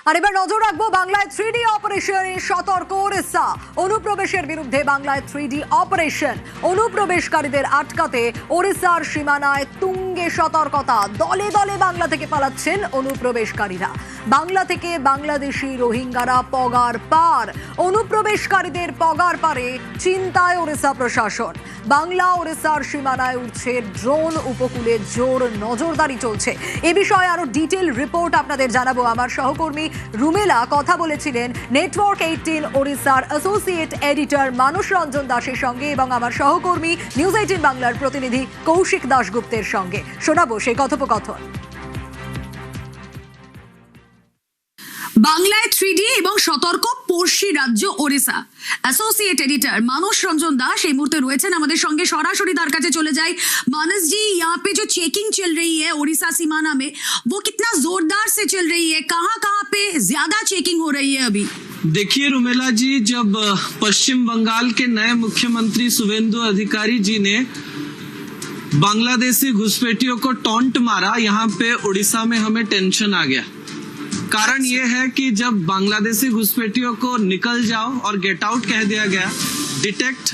আর এবার নজর রাখবো বাংলায় 3D অপারেশনে সতর্ক ওড়িশা। অনুপ্রবেশের বিরুদ্ধে বাংলায় 3D অপারেশন। অনুপ্রবেশকারীদের আটকাতে ওড়িশার সীমানায় তুঙ্গে সতর্কতা। দলে দলে বাংলা থেকে পালাচ্ছেন অনুপ্রবেশকারীরা। বাংলা থেকে বাংলাদেশি রোহিঙ্গারা পগার পার। অনুপ্রবেশকারীদের পগার পারে চিন্তায় ওড়িশা প্রশাসন। বাংলা ওড়িশার সীমানায় উঠছে ড্রোন, উপকূলে জোর নজরদারি চলছে। এ বিষয়ে আরো ডিটেল রিপোর্ট আপনাদের জানাবো। আমার সহকর্মী রুমেলা কথা বলেছিলেন নেটওয়ার্ক 18 ওড়িশার অ্যাসোসিয়েট এডিটর মানস রঞ্জন দাসের সঙ্গে এবং আমার সহকর্মী নিউজ 18 বাংলার প্রতিনিধি কৌশিক দাশগুপ্তের সঙ্গে। শোনাবো সেই কথোপকথন। বাংলায় 3D এবং সতর্ক পড়শি রাজ্য ওড়িশা। অ্যাসোসিয়েট এডিटर मानस रंजन दास এই মুহূর্তে রয়েছেন আমাদের সঙ্গে। সরাসরি তার কাছে চলে যাই। मानस जी, यहाँ पे जो चेकिंग चल रही है ओडिशा सीमाना में, वो कितना जोरदार से चल रही है? कहाँ पे ज्यादा चेकिंग हो रही है अभी? देखिए रुमेला जी, जब पश्चिम बंगाल के नए मुख्यमंत्री शुभेंदु अधिकारी जी ने बांग्लादेशी घुसपैठियों को टॉन्ट मारा, यहाँ पे उड़ीसा में हमें टेंशन आ गया। कारण ये है कि जब बांग्लादेशी घुसपैठियों को निकल जाओ और गेट आउट कह दिया गया, डिटेक्ट,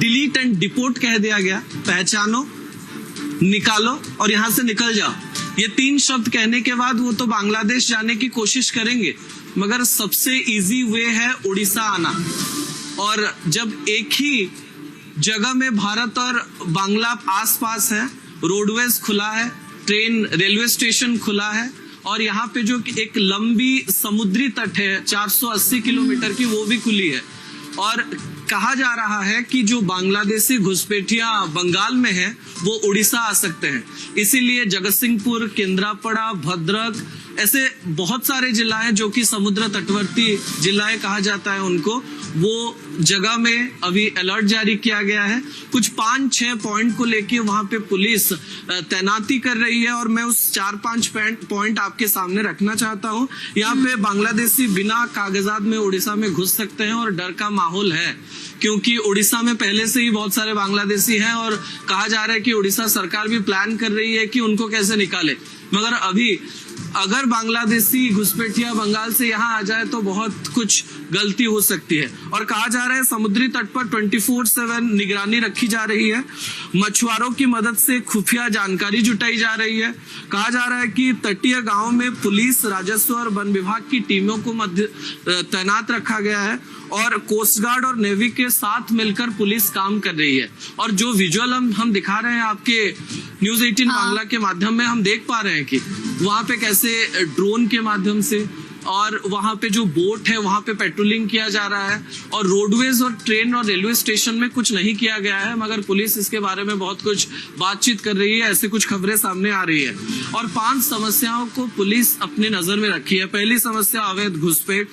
डिलीट एंड डिपोर्ट कह दिया गया, पहचानो, निकालो और यहाँ से निकल जाओ, ये 3 शब्द कहने के बाद वो तो बांग्लादेश जाने की कोशिश करेंगे, मगर सबसे इजी वे है उड़ीसा आना। और जब एक ही जगह में भारत और बांग्ला आस पास है, रोडवेज खुला है, ट्रेन रेलवे स्टेशन खुला है और यहाँ पे जो एक लंबी समुद्री तट है 480 किलोमीटर की, वो भी खुली है। और कहा जा रहा है कि जो बांग्लादेशी घुसपैठियां बंगाल में है वो उड़ीसा आ सकते हैं। इसीलिए जगतसिंहपुर, केंद्रापड़ा, भद्रक, ऐसे बहुत सारे जिला हैं जो कि समुद्र तटवर्ती जिलाएं कहा जाता है उनको, वो जगह में अभी अलर्ट जारी किया गया है। कुछ 5-6 पॉइंट को लेके वहां पे पुलिस तैनाती कर रही है और मैं उस 4-5 पॉइंट आपके सामने रखना चाहता हूं। यहाँ पे बांग्लादेशी बिना कागजात में उड़ीसा में घुस सकते हैं और डर का माहौल है, क्योंकि उड़ीसा में पहले से ही बहुत सारे बांग्लादेशी हैं और कहा जा रहा है कि उड़ीसा सरकार भी प्लान कर रही है कि उनको कैसे निकाले। मगर अभी अगर बांग्लादेशी घुसपैठिया बंगाल से यहाँ आ जाए तो बहुत कुछ गलती हो सकती है। और कहा जा रहा है समुद्री तट पर 24/7 निगरानी रखी जा रही है। मछुआरों की मदद से खुफिया जानकारी जुटाई जा रही है। कहा जा रहा है कि तटीय गांव में पुलिस, राजस्व और वन विभाग की टीमों को तैनात रखा गया है और कोस्ट गार्ड और नेवी के साथ मिलकर पुलिस काम कर रही है। और जो विजुअल हम दिखा रहे हैं आपके न्यूज 18 बांग्ला के माध्यम में, हम देख पा रहे हैं कि वहां पे कैसे ड्रोन के माध्यम से और वहां पे जो बोट है वहां पे पेट्रोलिंग किया जा रहा है। और रोडवेज और ट्रेन और रेलवे स्टेशन में कुछ नहीं किया गया है, मगर पुलिस इसके बारे में बहुत कुछ बातचीत कर रही है, ऐसे कुछ खबरें सामने आ रही है। और 5 समस्याओं को पुलिस अपनी नजर में रखी है। पहली समस्या अवैध घुसपैठ,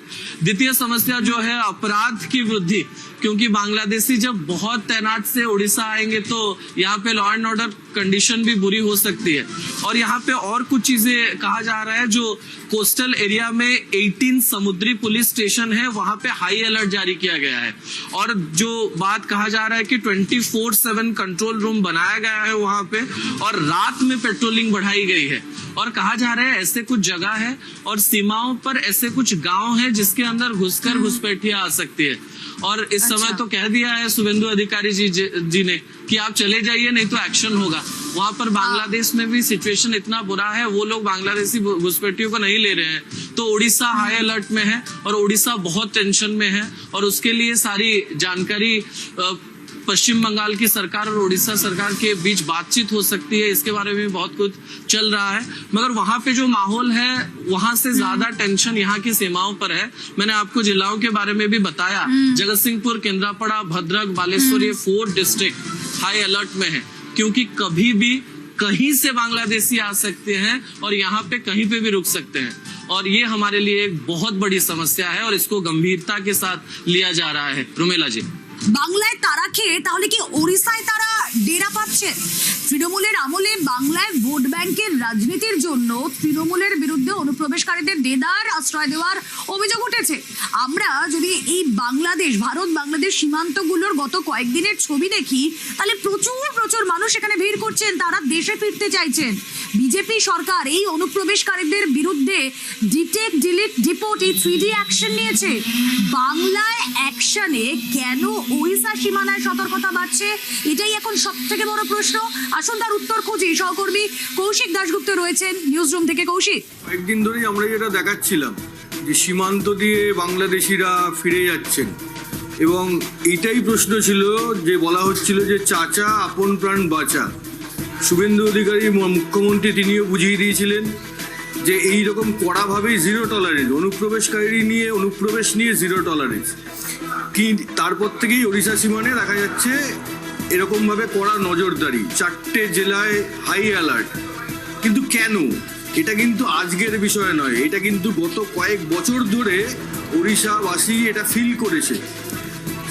द्वितीय समस्या जो है अपराध की वृद्धि, क्योंकि बांग्लादेशी जब बहुत तैनात से उड़ीसा आएंगे तो यहाँ पे लॉ एंड ऑर्डर कंडीशन भी बुरी हो सकती है। और यहाँ पे और कुछ चीजें कहा जा रहा है, जो कोस्टल एरिया में 18 समुद्री पुलिस स्टेशन है, वहां पे हाई अलर्ट जारी किया गया है। और जो बात कहा जा रहा है कि 24/7 कंट्रोल रूम बनाया गया है वहां पे, और रात में पेट्रोलिंग बढ़ाई गई है। और कहा जा रहा है ऐसे कुछ जगह है और सीमाओं पर ऐसे कुछ गांव है जिसके अंदर घुसकर घुसपैठियां आ सकती है। और इस समय तो कह दिया है शुभेंदु अधिकारी जी ने कि आप चले जाइए, नहीं तो एक्शन होगा। वहां पर बांग्लादेश में भी सिचुएशन इतना बुरा है, वो लोग बांग्लादेशी घुसपैठियों को नहीं ले रहे हैं। तो उड़ीसा हाई अलर्ट में है और उड़ीसा बहुत टेंशन में है। और उसके लिए सारी जानकारी पश्चिम बंगाल की सरकार और उड़ीसा सरकार के बीच बातचीत हो सकती है, इसके बारे में बहुत कुछ चल रहा है। मगर वहां पे जो माहौल है, वहां से ज्यादा टेंशन यहाँ की सीमाओं पर है। मैंने आपको जिलाओं के बारे में भी बताया, जगतसिंहपुर, केंद्रापड़ा, भद्रक, बालेश्वर, ये 4 डिस्ट्रिक्ट हाई अलर्ट में है, क्योंकि कभी भी कहीं से बांग्लादेशी आ सकते हैं और यहाँ पे कहीं पे भी रुक सकते हैं। और ये हमारे लिए एक बहुत बड़ी समस्या है और इसको गंभीरता के साथ लिया जा रहा है। रुमेला जी, বাংলায় তারা খেয়ে তাহলে কি ওড়িশায় তারা ডেরা পাচ্ছে? তৃণমূলের আমলে বাংলায় ভোট ব্যাংকের রাজনীতির জন্য তৃণমূলের বিরুদ্ধে অনুপ্রবেশকারীদের দেদার আশ্রয় দেওয়ার অভিযোগ উঠেছে। আমরা যদি এই ভারত বাংলাদেশ সীমান্তগুলোর গত কয়েকদিনের ছবি দেখি, তাহলে প্রচুর মানুষ এখানে ভিড় করছেন, তারা দেশে ফিরতে চাইছেন। বিজেপি সরকার এই অনুপ্রবেশকারীদের বিরুদ্ধে ডিটেক্ট, ডিলিট, ডিপোর্ট এই 3D অ্যাকশন নিয়েছে। বাংলায় অ্যাকশনে কেন ওড়িশা সীমানায় সতর্কতা বাড়ছে, এটাই এখন সব থেকে বড় প্রশ্ন। আসুন তার উত্তর খুঁজি। সহকর্মী কৌশিক দাশগুপ্ত রয়েছেন নিউজ রুম থেকে। কৌশিক, কয়েকদিন ধরেই আমরা যেটা দেখাচ্ছিলাম যে সীমান্ত দিয়ে বাংলাদেশিরা ফিরে যাচ্ছেন, এবং এইটাই প্রশ্ন ছিল যে বলা হচ্ছিল যে চাচা আপন প্রাণ বাঁচা। শুভেন্দু অধিকারী মুখ্যমন্ত্রী তিনিও বুঝিয়ে দিয়েছিলেন যে এই রকম কড়াভাবেই জিরো টলারেন্স, অনুপ্রবেশ নিয়ে জিরো টলারেন্স। কি তারপর থেকেই ওড়িশা সীমানে দেখা যাচ্ছে এরকমভাবে কড়া নজরদারি, 4টে জেলায় হাই অ্যালার্ট। কিন্তু কেন? এটা কিন্তু আজকের বিষয় নয়, এটা কিন্তু গত কয়েক বছর ধরে ওড়িশাবাসী এটা ফিল করেছে।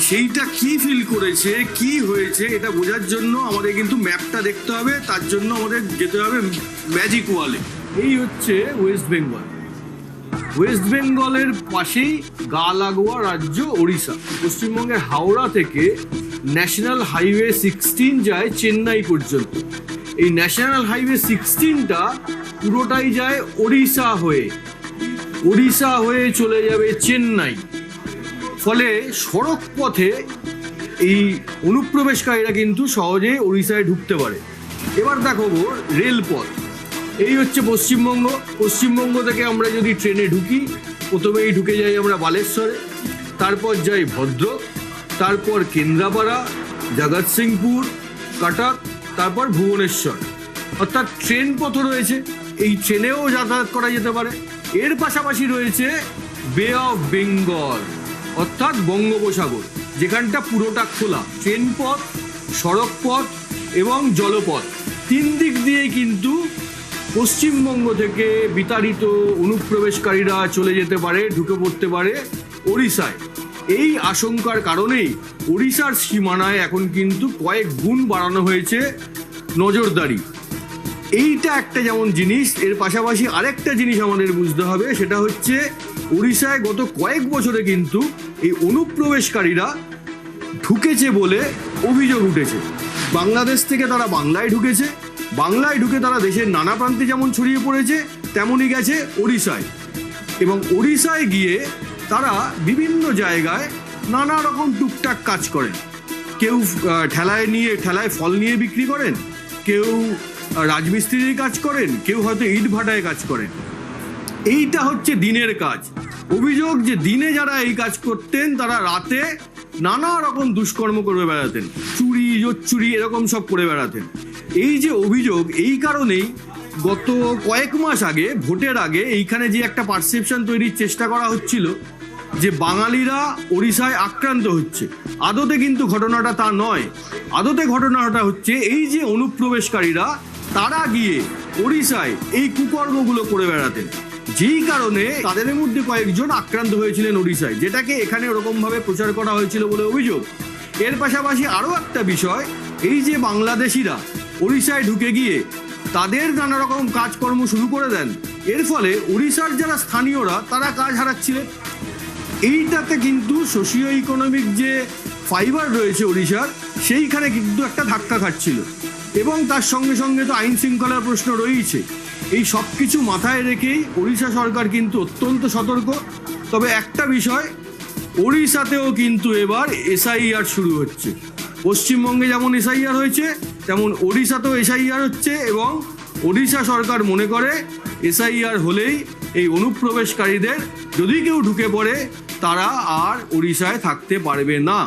সেইটা কি ফিল করেছে, কি হয়েছে, এটা বোঝার জন্য আমাদের কিন্তু ম্যাপটা দেখতে হবে। তার জন্য আমাদের যেতে হবে ম্যাজিক ওয়ালে। এই হচ্ছে ওয়েস্ট বেঙ্গল। ওয়েস্ট বেঙ্গলের পাশেই গা লাগোয়া রাজ্য ওড়িশা। পশ্চিমবঙ্গের হাওড়া থেকে ন্যাশনাল হাইওয়ে 16 যায় চেন্নাই পর্যন্ত। এই ন্যাশনাল হাইওয়ে 16টা পুরোটাই যায় ওড়িশা হয়ে চলে যাবে চেন্নাই। ফলে সড়ক পথে এই অনুপ্রবেশকারীরা কিন্তু সহজেই ওড়িশায় ঢুকতে পারে। এবার দেখাবো রেলপথ। এই হচ্ছে পশ্চিমবঙ্গ থেকে আমরা যদি ট্রেনে ঢুকি, প্রথমেই ঢুকে যাই আমরা বালেশ্বরে, তারপর যাই ভদ্রক, তারপর কেন্দ্রাপাড়া, জগৎসিংপুর, কটক, তারপর ভুবনেশ্বর। অর্থাৎ ট্রেন পথ রয়েছে, এই ট্রেনেও যাতায়াত করা যেতে পারে। এর পাশাপাশি রয়েছে বে অফ বেঙ্গল, অর্থাৎ বঙ্গোপসাগর, যেখানটা পুরোটা খোলা। ট্রেন পথ, সড়ক পথ এবং জলপথ, 3 দিক দিয়েই কিন্তু পশ্চিমবঙ্গ থেকে বিতাড়িত অনুপ্রবেশকারীরা চলে যেতে পারে, ঢুকে পড়তে পারে ওড়িশায়। এই আশঙ্কার কারণেই ওড়িশার সীমানায় এখন কিন্তু কয়েক গুণ বাড়ানো হয়েছে নজরদারি। এইটা একটা যেমন জিনিস, এর পাশাপাশি আরেকটা জিনিস আমাদের বুঝতে হবে, সেটা হচ্ছে ওড়িশায় গত কয়েক বছরে কিন্তু এই অনুপ্রবেশকারীরা ঢুকেছে বলে অভিযোগ উঠেছে। বাংলাদেশ থেকে তারা বাংলায় ঢুকে তারা দেশের নানা প্রান্তে যেমন ছড়িয়ে পড়েছে, তেমনই গেছে ওড়িশায়। এবং ওড়িশায় গিয়ে তারা বিভিন্ন জায়গায় নানা রকম টুকটাক কাজ করেন। কেউ ঠেলায় ফল নিয়ে বিক্রি করেন, কেউ রাজমিস্ত্রির কাজ করেন, কেউ হয়তো ইট ভাটায় কাজ করেন। এইটা হচ্ছে দিনের কাজ। অভিযোগ যে দিনে যারা এই কাজ করতেন, তারা রাতে নানা রকম দুষ্কর্ম করে বেড়াতেন, চুরি জোচ্চুরি এরকম সব করে বেড়াতেন। এই যে অভিযোগ, এই কারণেই গত কয়েক মাস আগে, ভোটের আগে, এইখানে যে একটা পারসেপশন তৈরির চেষ্টা করা হচ্ছিল যে বাঙালিরা ওড়িশায় আক্রান্ত হচ্ছে, আদতে কিন্তু ঘটনাটা তা নয়। আদতে ঘটনাটা হচ্ছে এই যে অনুপ্রবেশকারীরা, তারা গিয়ে ওড়িশায় এই কুকর্মগুলো করে বেড়াতেন, যেই কারণে তাদের মধ্যে কয়েকজন আক্রান্ত হয়েছিলেন ওড়িশায়, যেটাকে এখানে ওরকমভাবে প্রচার করা হয়েছিল বলে অভিযোগ। এর পাশাপাশি আরও একটা বিষয়, এই যে বাংলাদেশিরা ওড়িশায় ঢুকে গিয়ে তাদের নানা রকম কাজকর্ম শুরু করে দেন, এর ফলে ওড়িশার যারা স্থানীয়রা তারা কাজ হারাচ্ছিলেন। এইটাতে কিন্তু সোশিও ইকোনমিক যে ফাইবার রয়েছে ওড়িশার, সেইখানে কিন্তু একটা ধাক্কা খাচ্ছিল। এবং তার সঙ্গে সঙ্গে তো আইন শৃঙ্খলার প্রশ্ন রয়েছে। এই সব কিছু মাথায় রেখেই ওড়িশা সরকার কিন্তু অত্যন্ত সতর্ক। তবে একটা বিষয়, ওড়িশাতেও কিন্তু এবার এসআইআর শুরু হচ্ছে। পশ্চিমবঙ্গে যেমন এসআইআর হয়েছে, তেমন ওড়িশাতেও এসআইআর হচ্ছে। এবং ওড়িশা সরকার মনে করে এসআইআর হলেই এই অনুপ্রবেশকারীদের যদি কেউ ঢুকে পড়ে, তারা আর ওড়িশায় থাকতে পারবে না।